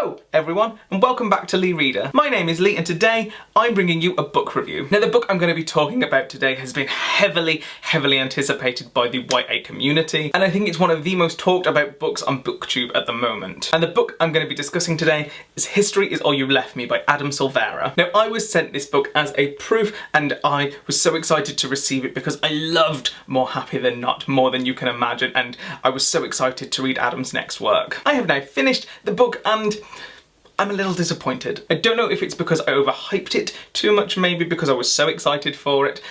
Hello everyone and welcome back to LeeReader. My name is Lee and today I'm bringing you a book review. Now the book I'm going to be talking about today has been heavily anticipated by the YA community and I think it's one of the most talked about books on BookTube at the moment. And the book I'm going to be discussing today is History is All You Left Me by Adam Silvera. Now I was sent this book as a proof and I was so excited to receive it because I loved More Happy Than Not more than you can imagine and I was so excited to read Adam's next work. I have now finished the book and I'm a little disappointed. I don't know if it's because I overhyped it too much, maybe because I was so excited for it,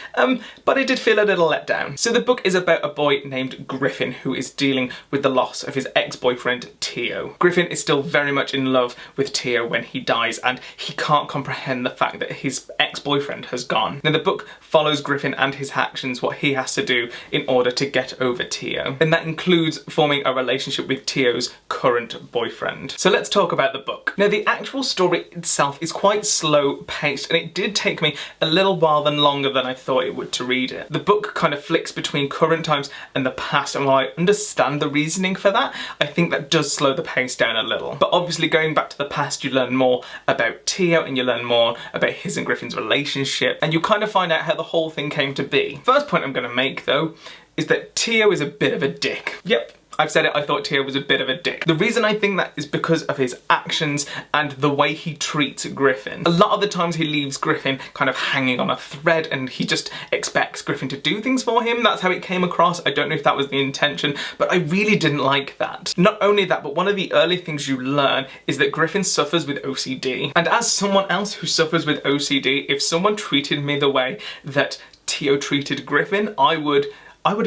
but I did feel a little let down. So the book is about a boy named Griffin who is dealing with the loss of his ex-boyfriend Theo. Griffin is still very much in love with Theo when he dies and he can't comprehend the fact that his ex-boyfriend has gone. Now the book follows Griffin and his actions, what he has to do in order to get over Theo. And that includes forming a relationship with Theo's current boyfriend. So let's talk about the book. Now the actual story itself is quite slow paced and it did take me a little while longer than I thought it would to read it. The book kind of flicks between current times and the past and while I understand the reasoning for that, I think that does slow the pace down a little. But obviously going back to the past you learn more about Theo and you learn more about his and Griffin's relationship and you kind of find out how the whole thing came to be. First point I'm going to make though is that Theo is a bit of a dick. Yep. I've said it, I thought Theo was a bit of a dick. The reason I think that is because of his actions and the way he treats Griffin. A lot of the times he leaves Griffin kind of hanging on a thread and he just expects Griffin to do things for him. That's how it came across. I don't know if that was the intention, but I really didn't like that. Not only that, but one of the early things you learn is that Griffin suffers with OCD. And as someone else who suffers with OCD, if someone treated me the way that Theo treated Griffin, I would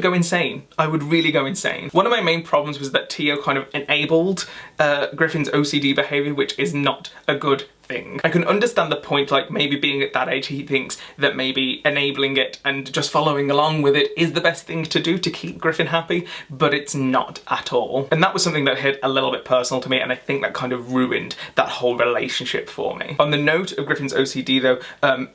go insane. I would really go insane. One of my main problems was that Theo kind of enabled Griffin's OCD behaviour, which is not a good thing. I can understand the point, like maybe being at that age he thinks that maybe enabling it and just following along with it is the best thing to do to keep Griffin happy, but it's not at all. And that was something that hit a little bit personal to me and I think that kind of ruined that whole relationship for me. On the note of Griffin's OCD though,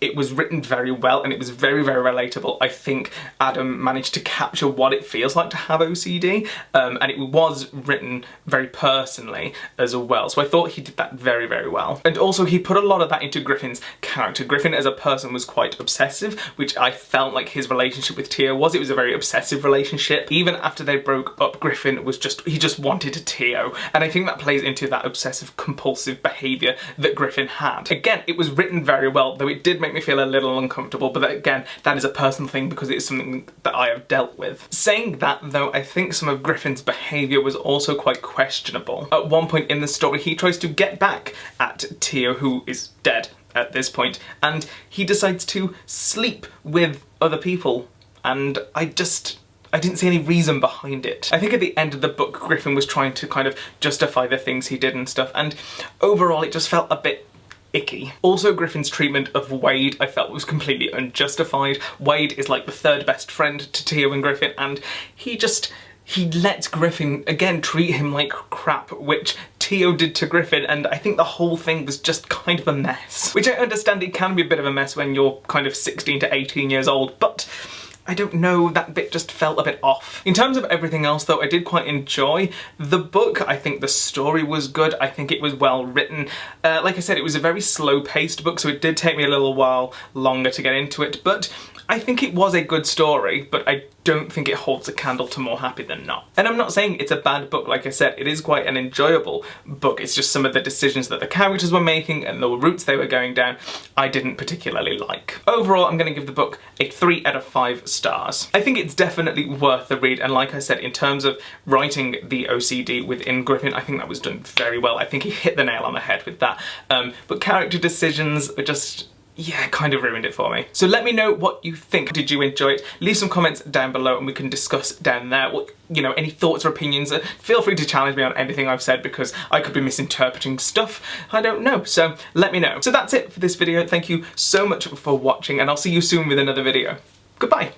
it was written very well and it was very relatable. I think Adam managed to capture what it feels like to have OCD and it was written very personally as well. So I thought he did that very well. And also he put a lot of that into Griffin's character. Griffin as a person was quite obsessive, which I felt like his relationship with Theo was. It was a very obsessive relationship. Even after they broke up, Griffin was he just wanted a Theo. And I think that plays into that obsessive compulsive behaviour that Griffin had. Again, it was written very well, though it did make me feel a little uncomfortable, but again, that is a personal thing because it's something that I have dealt with. Saying that though, I think some of Griffin's behaviour was also quite questionable. At one point in the story, he tries to get back at Theo, who is dead at this point, and he decides to sleep with other people, and I didn't see any reason behind it. I think at the end of the book, Griffin was trying to kind of justify the things he did and stuff, and overall it just felt a bit icky. Also, Griffin's treatment of Wade I felt was completely unjustified. Wade is like the third best friend to Theo and Griffin, and he lets Griffin, again, treat him like crap, which Theo did to Griffin, and I think the whole thing was just kind of a mess. Which I understand it can be a bit of a mess when you're kind of 16 to 18 years old, but I don't know, that bit just felt a bit off. In terms of everything else though, I did quite enjoy the book. I think the story was good, I think it was well written. Like I said, it was a very slow paced book, so it did take me a little while longer to get into it, but I think it was a good story, but I don't think it holds a candle to More Happy Than Not. And I'm not saying it's a bad book, like I said, it is quite an enjoyable book. It's just some of the decisions that the characters were making and the routes they were going down I didn't particularly like. Overall, I'm going to give the book a 3 out of 5 stars. I think it's definitely worth the read, and like I said, in terms of writing the OCD within Griffin, I think that was done very well. I think he hit the nail on the head with that. But character decisions are just, yeah, kind of ruined it for me. So let me know what you think. Did you enjoy it? Leave some comments down below and we can discuss down there what, you know, any thoughts or opinions. Feel free to challenge me on anything I've said because I could be misinterpreting stuff. I don't know, so let me know. So that's it for this video. Thank you so much for watching and I'll see you soon with another video. Goodbye.